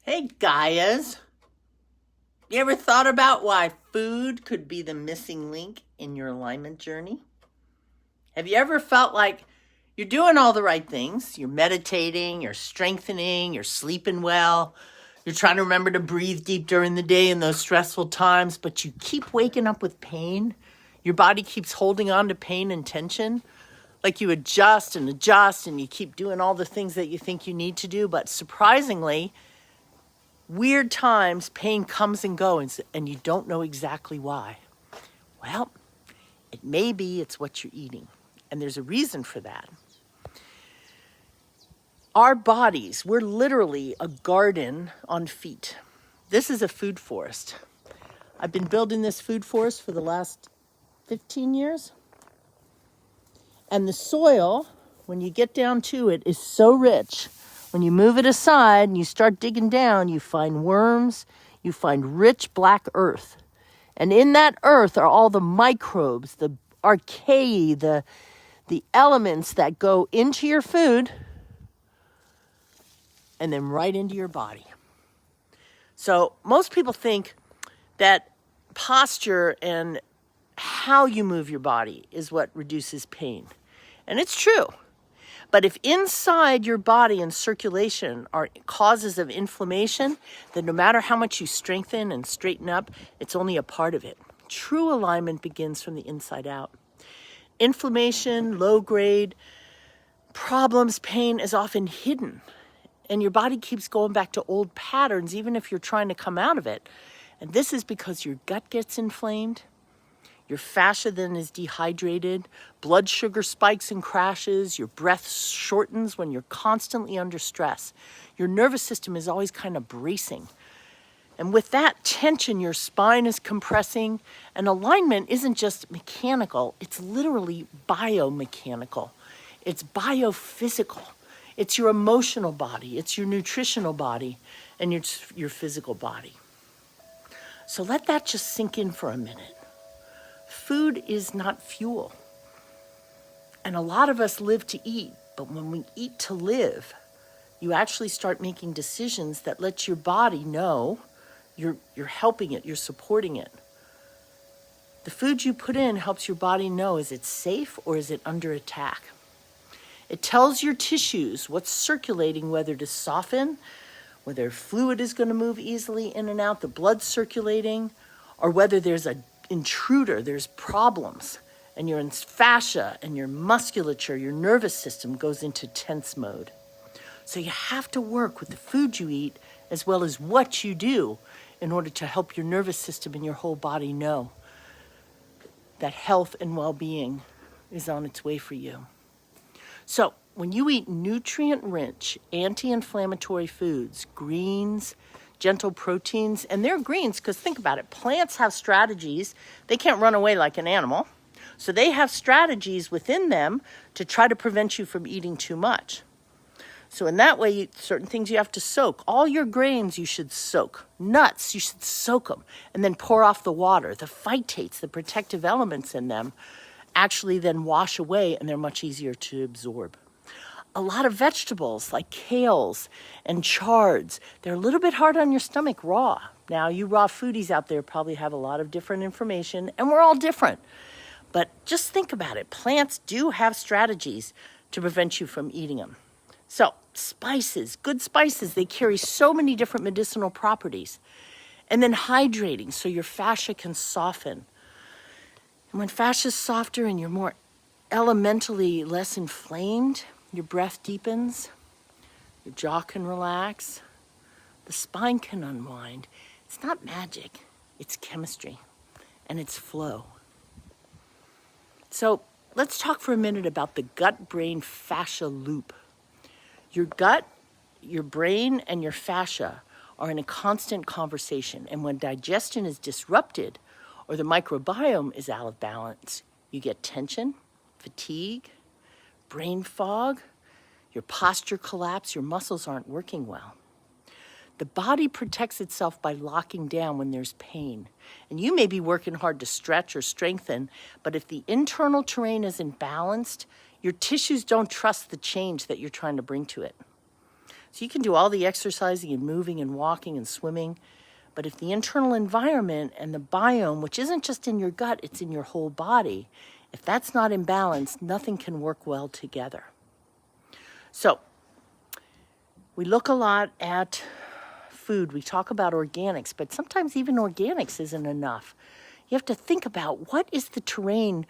Hey, Gaias. You ever thought about why food could be the missing link in your alignment journey? Have you ever felt like you're doing all the right things? You're meditating, you're strengthening, you're sleeping well, you're trying to remember to breathe deep during the day in those stressful times, but you keep waking up with pain? Your body keeps holding on to pain and tension? Like you adjust and you keep doing all the things that you think you need to do, but surprisingly, weird times, pain comes and goes, and you don't know exactly why. Well, it may be it's what you're eating, and there's a reason for that. Our bodies, we're literally a garden on feet. This is a food forest. I've been building this food forest for the last 15 years. And the soil, when you get down to it, is so rich. When you move it aside and you start digging down, you find worms, you find rich black earth. And in that earth are all the microbes, the archaea, the elements that go into your food and then right into your body. So most people think that posture and how you move your body is what reduces pain. And it's true. But if inside your body and circulation are causes of inflammation, then no matter how much you strengthen and straighten up, it's only a part of it. True alignment begins from the inside out. Inflammation, low grade, problems, pain is often hidden. And your body keeps going back to old patterns, even if you're trying to come out of it. And this is because your gut gets inflamed. Your fascia then is dehydrated, blood sugar spikes and crashes, your breath shortens when you're constantly under stress. Your nervous system is always kind of bracing. And with that tension, your spine is compressing, and alignment isn't just mechanical, it's literally biomechanical. It's biophysical. It's your emotional body, it's your nutritional body, and your physical body. So let that just sink in for a minute. Food is not fuel. And a lot of us live to eat, but when we eat to live, you actually start making decisions that let your body know you're helping it, you're supporting it. The food you put in helps your body know, is it safe or is it under attack? It tells your tissues what's circulating, whether to soften, whether fluid is going to move easily in and out, the blood circulating, or whether there's an intruder, there's problems, and your fascia and your musculature, your nervous system goes into tense mode. So you have to work with the food you eat as well as what you do in order to help your nervous system and your whole body know that health and well-being is on its way for you. So when you eat nutrient-rich, anti-inflammatory foods, greens, gentle proteins, and they're greens because think about it, plants have strategies. They can't run away like an animal. So they have strategies within them to try to prevent you from eating too much. So in that way, certain things you have to soak. All your grains you should soak. Nuts, you should soak them and then pour off the water. The phytates, the protective elements in them, actually then wash away and they're much easier to absorb. A lot of vegetables like kales and chards, they're a little bit hard on your stomach raw. Now, you raw foodies out there probably have a lot of different information, and we're all different. But just think about it. Plants do have strategies to prevent you from eating them. So spices, good spices, they carry so many different medicinal properties. And then hydrating so your fascia can soften. And when fascia is softer and you're more elementally less inflamed, your breath deepens, your jaw can relax, the spine can unwind. It's not magic, it's chemistry, and it's flow. So let's talk for a minute about the gut-brain-fascia loop. Your gut, your brain, and your fascia are in a constant conversation, and when digestion is disrupted or the microbiome is out of balance, you get tension, fatigue, brain fog, your posture collapse, your muscles aren't working well. The body protects itself by locking down when there's pain. And you may be working hard to stretch or strengthen, but if the internal terrain isn't balanced, your tissues don't trust the change that you're trying to bring to it. So you can do all the exercising and moving and walking and swimming, but if the internal environment and the biome, which isn't just in your gut, it's in your whole body, if that's not in balance, nothing can work well together. So we look a lot at food. We talk about organics, but sometimes even organics isn't enough. You have to think about, what is the terrain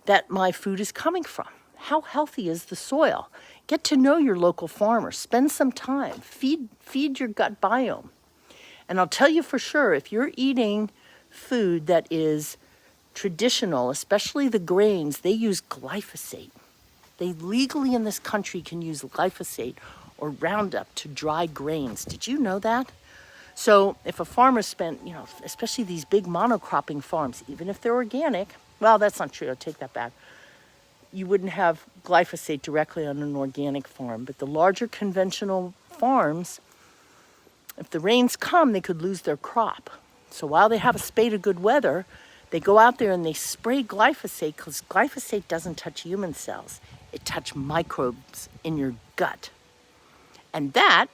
that my food is coming from? How healthy is the soil? Get to know your local farmer. Spend some time. Feed your gut biome. And I'll tell you for sure, if you're eating food that is traditional, especially the grains, they use glyphosate. They legally in this country can use glyphosate or Roundup to dry grains. Did you know that? So if a farmer spent, especially these big monocropping farms, even if they're organic, well, that's not true, I'll take that back. You wouldn't have glyphosate directly on an organic farm, but the larger conventional farms, if the rains come, they could lose their crop. So while they have a spate of good weather, they go out there and they spray glyphosate, because glyphosate doesn't touch human cells. It touches microbes in your gut. And that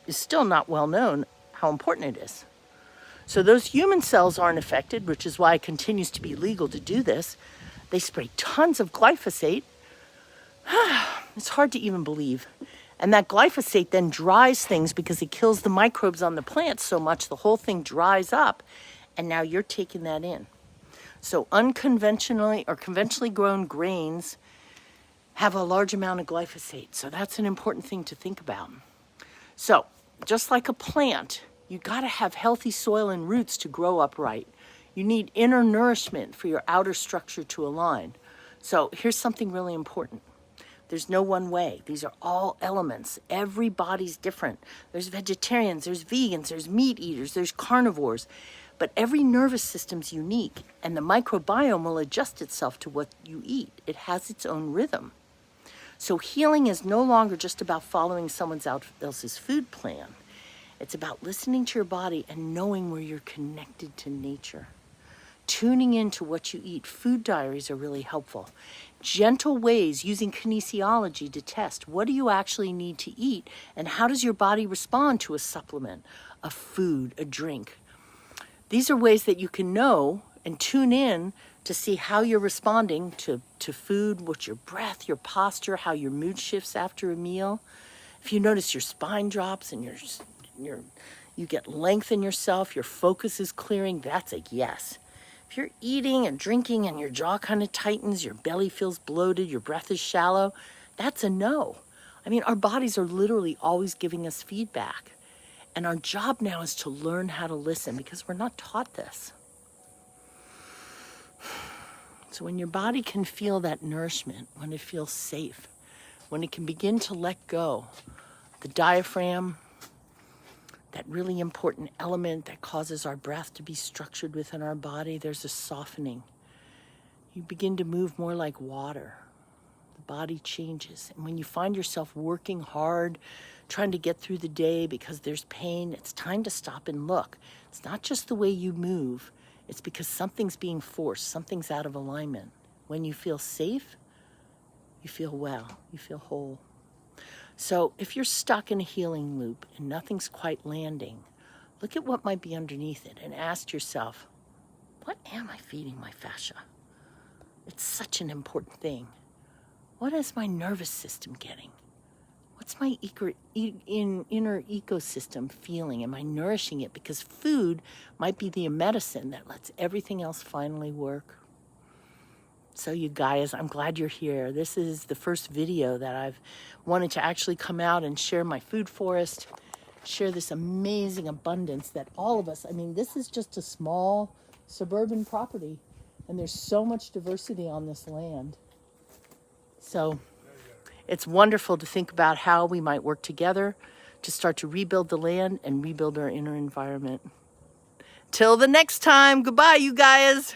is still not well known how important it is. So those human cells aren't affected, which is why it continues to be legal to do this. They spray tons of glyphosate. It's hard to even believe. And that glyphosate then dries things because it kills the microbes on the plant so much the whole thing dries up, and now you're taking that in. So unconventionally or conventionally grown grains have a large amount of glyphosate. So that's an important thing to think about. So just like a plant, you got to have healthy soil and roots to grow upright. You need inner nourishment for your outer structure to align. So here's something really important. There's no one way. These are all elements. Every body's different. There's vegetarians, there's vegans, there's meat eaters, there's carnivores. But every nervous system's unique, and the microbiome will adjust itself to what you eat. It has its own rhythm. So healing is no longer just about following someone else's food plan. It's about listening to your body and knowing where you're connected to nature. Tuning into what you eat. Food diaries are really helpful. Gentle ways using kinesiology to test what do you actually need to eat and how does your body respond to a supplement, a food, a drink. These are ways that you can know and tune in to see how you're responding to food, what's your breath, your posture, how your mood shifts after a meal. If you notice your spine drops and you get length in yourself, your focus is clearing, that's a yes. If you're eating and drinking and your jaw kind of tightens, your belly feels bloated, your breath is shallow, that's a no. I mean, our bodies are literally always giving us feedback. And our job now is to learn how to listen because we're not taught this. So when your body can feel that nourishment, when it feels safe, when it can begin to let go, the diaphragm, that really important element that causes our breath to be structured within our body, there's a softening. You begin to move more like water. The body changes. And when you find yourself working hard, trying to get through the day because there's pain, it's time to stop and look. It's not just the way you move. It's because something's being forced. Something's out of alignment. When you feel safe, you feel well. You feel whole. So if you're stuck in a healing loop and nothing's quite landing, look at what might be underneath it and ask yourself, what am I feeding my fascia? It's such an important thing. What is my nervous system getting? What's my inner ecosystem feeling? Am I nourishing it? Because food might be the medicine that lets everything else finally work. So you guys, I'm glad you're here. This is the first video that I've wanted to actually come out and share my food forest, share this amazing abundance that all of us, I mean, this is just a small suburban property, and there's so much diversity on this land. So it's wonderful to think about how we might work together to start to rebuild the land and rebuild our inner environment. Till the next time, goodbye, you guys.